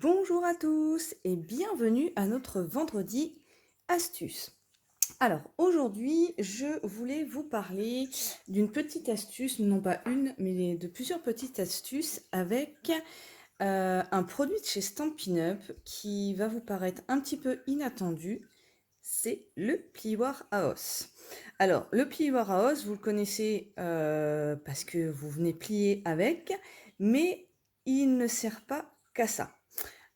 Bonjour à tous et bienvenue à notre vendredi astuce. Alors aujourd'hui, je voulais vous parler d'une petite astuce, non pas une, mais de plusieurs petites astuces avec un produit de chez Stampin' Up qui va vous paraître un petit peu inattendu. C'est le plioir à os. Alors, le plioir à os, vous le connaissez parce que vous venez plier avec, mais il ne sert pas qu'à ça.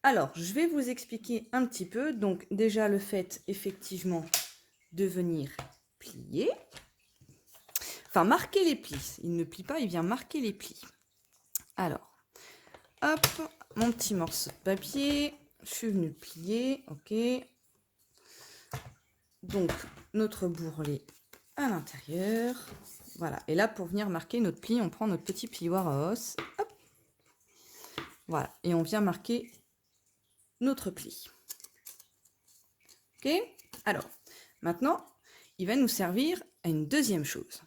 Alors, je vais vous expliquer un petit peu. Donc, déjà, le fait, effectivement, de venir plier. Enfin, marquer les plis. Il ne plie pas, il vient marquer les plis. Alors, hop, mon petit morceau de papier. Je suis venue plier, ok. Donc, notre bourrelet à l'intérieur. Voilà. Et là, pour venir marquer notre pli, on prend notre petit plioir à os. Hop. Voilà. Et on vient marquer notre pli. Ok. Alors, maintenant, il va nous servir à une deuxième chose.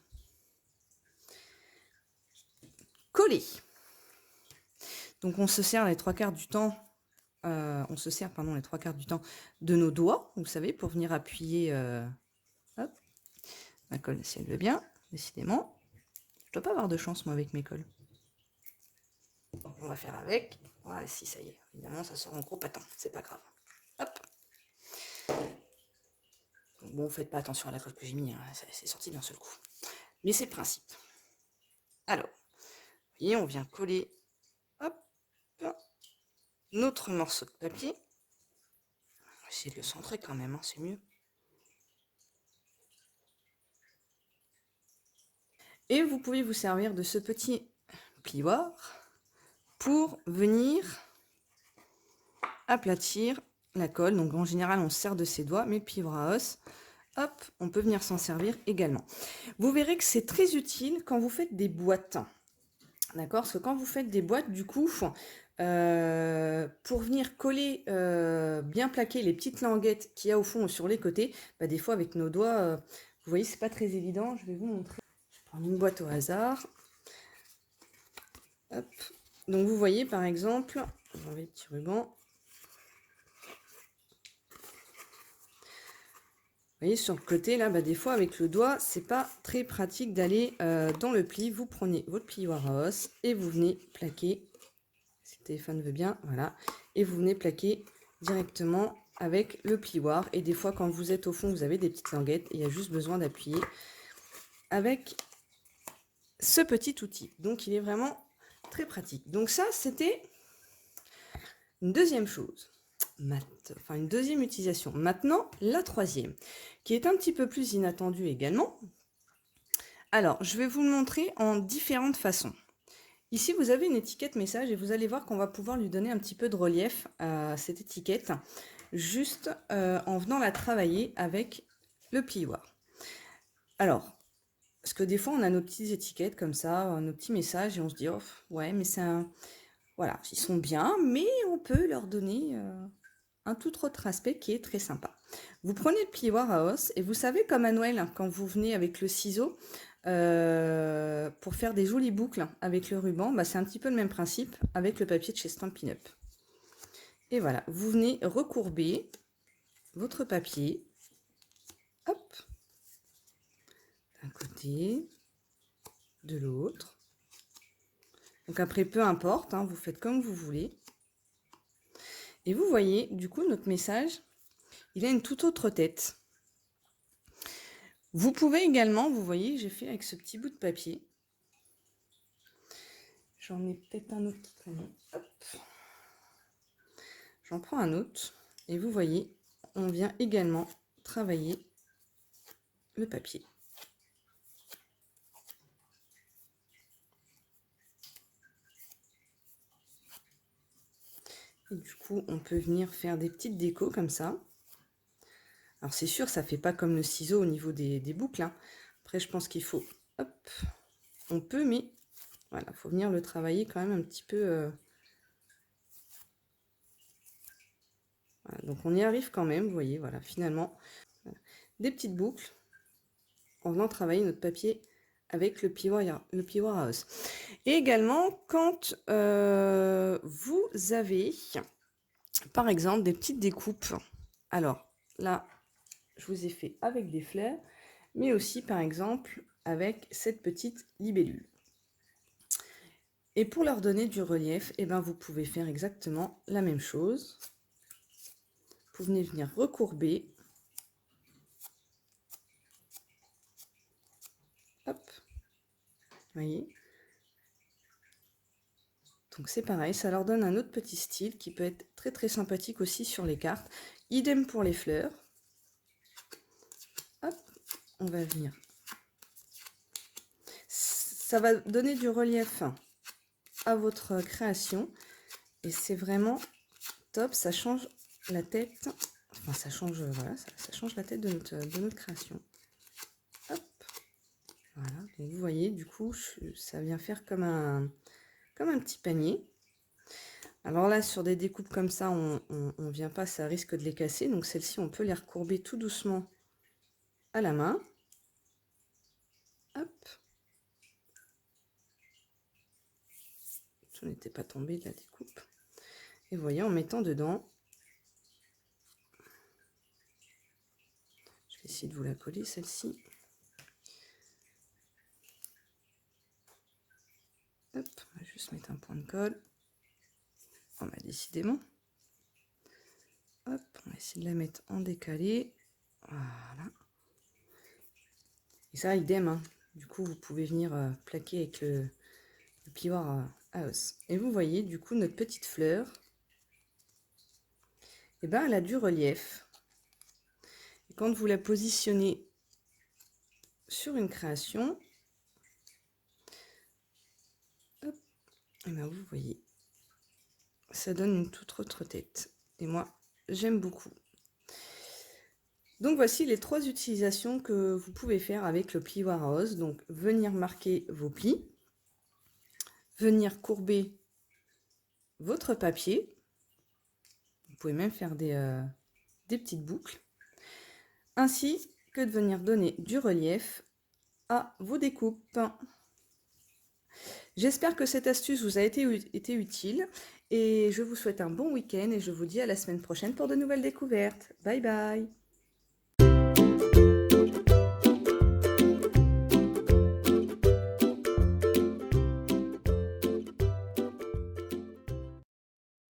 Coller. Donc, on se sert les trois quarts du temps. Les trois quarts du temps de nos doigts, vous savez, pour venir appuyer. Hop. Ma colle, si elle veut bien, décidément. Je dois pas avoir de chance, moi, avec mes colles. Donc, on va faire avec. Voilà, si, ça y est. Évidemment, ça sort en gros patin. C'est pas grave. Hop. Bon, faites pas attention à la colle que j'ai mis. Hein. C'est sorti d'un seul coup. Mais c'est le principe. Alors, vous voyez, on vient coller. Hop. Notre morceau de papier. On va essayer de le centrer quand même, hein, c'est mieux. Et vous pouvez vous servir de ce petit plioir pour venir aplatir la colle. Donc en général, on se sert de ses doigts, mais le plioir à os, hop, on peut venir s'en servir également. Vous verrez que c'est très utile quand vous faites des boîtes. D'accord? Parce que quand vous faites des boîtes, du coup, pour venir coller, bien plaquer les petites languettes qu'il y a au fond ou sur les côtés, bah, des fois avec nos doigts, vous voyez, c'est pas très évident. Je vais vous montrer. Je vais prendre une boîte au hasard. Hop. Donc vous voyez par exemple, je vais enlever le petit ruban. Vous voyez sur le côté là, bah, des fois avec le doigt, c'est pas très pratique d'aller dans le pli. Vous prenez votre plioir à os et vous venez plaquer. Si le téléphone veut bien, voilà. Et vous venez plaquer directement avec le plioir. Et des fois, quand vous êtes au fond, vous avez des petites languettes. Et il y a juste besoin d'appuyer avec ce petit outil. Donc, il est vraiment très pratique. Donc ça, c'était une deuxième chose. Enfin, une deuxième utilisation. Maintenant, la troisième, qui est un petit peu plus inattendue également. Alors, je vais vous le montrer en différentes façons. Ici, vous avez une étiquette message et vous allez voir qu'on va pouvoir lui donner un petit peu de relief à cette étiquette, juste en venant la travailler avec le plioir. Alors, parce que des fois, on a nos petites étiquettes comme ça, nos petits messages, et on se dit, oh, ouais, mais c'est un... Voilà, ils sont bien, mais on peut leur donner un tout autre aspect qui est très sympa. Vous prenez le plioir à os, et vous savez, comme à Noël, quand vous venez avec le ciseau, pour faire des jolies boucles avec le ruban, bah, c'est un petit peu le même principe avec le papier de chez Stampin' Up. Et voilà, vous venez recourber votre papier, hop, d'un côté, de l'autre. Donc après, peu importe, hein, vous faites comme vous voulez. Et vous voyez, du coup, notre message, il a une toute autre tête. Vous pouvez également, vous voyez, j'ai fait avec ce petit bout de papier. J'en ai peut-être un autre qui traîne. Hop. J'en prends un autre. Et vous voyez, on vient également travailler le papier. Et du coup, on peut venir faire des petites décos comme ça. Alors c'est sûr, ça fait pas comme le ciseau au niveau des boucles. Hein. Après, je pense qu'il faut... Hop, on peut, mais voilà, il faut venir le travailler quand même un petit peu... Voilà, donc on y arrive quand même, vous voyez, voilà, finalement, voilà. Des petites boucles en venant travailler notre papier avec le plioir à os. Et également, quand vous avez par exemple des petites découpes. Alors là, je vous ai fait avec des fleurs, mais aussi par exemple avec cette petite libellule. Et pour leur donner du relief, eh ben, vous pouvez faire exactement la même chose. Vous venez venir recourber. Hop. Vous voyez? Donc c'est pareil, ça leur donne un autre petit style qui peut être très très sympathique aussi sur les cartes. Idem pour les fleurs. Hop, on va venir. Ça va donner du relief à votre création. Et c'est vraiment top, ça change la tête. Enfin, ça change, voilà, ça change la tête de notre création. Hop. Voilà, donc vous voyez, du coup, ça vient faire comme un petit panier. Alors là, sur des découpes comme ça, on vient pas, ça risque de les casser. Donc celles-ci, on peut les recourber tout doucement à la main. Hop. Je n'étais pas tombée de la découpe. Et vous voyez, en mettant dedans, je vais essayer de vous la coller, celle-ci. Hop, on va juste mettre un point de colle. On va décidément. Hop, on va essayer de la mettre en décalé. Voilà. Et ça, idem, hein. Du coup, vous pouvez venir plaquer avec le plioir à os. Et vous voyez, du coup, notre petite fleur, eh ben, elle a du relief. Et quand vous la positionnez sur une création, hop, et ben, vous voyez, ça donne une toute autre tête. Et moi, j'aime beaucoup. Donc voici les 3 utilisations que vous pouvez faire avec le plioir à os. Donc venir marquer vos plis, venir courber votre papier. Vous pouvez même faire des petites boucles. Ainsi que de venir donner du relief à vos découpes. J'espère que cette astuce vous a été utile et je vous souhaite un bon week-end et je vous dis à la semaine prochaine pour de nouvelles découvertes. Bye bye!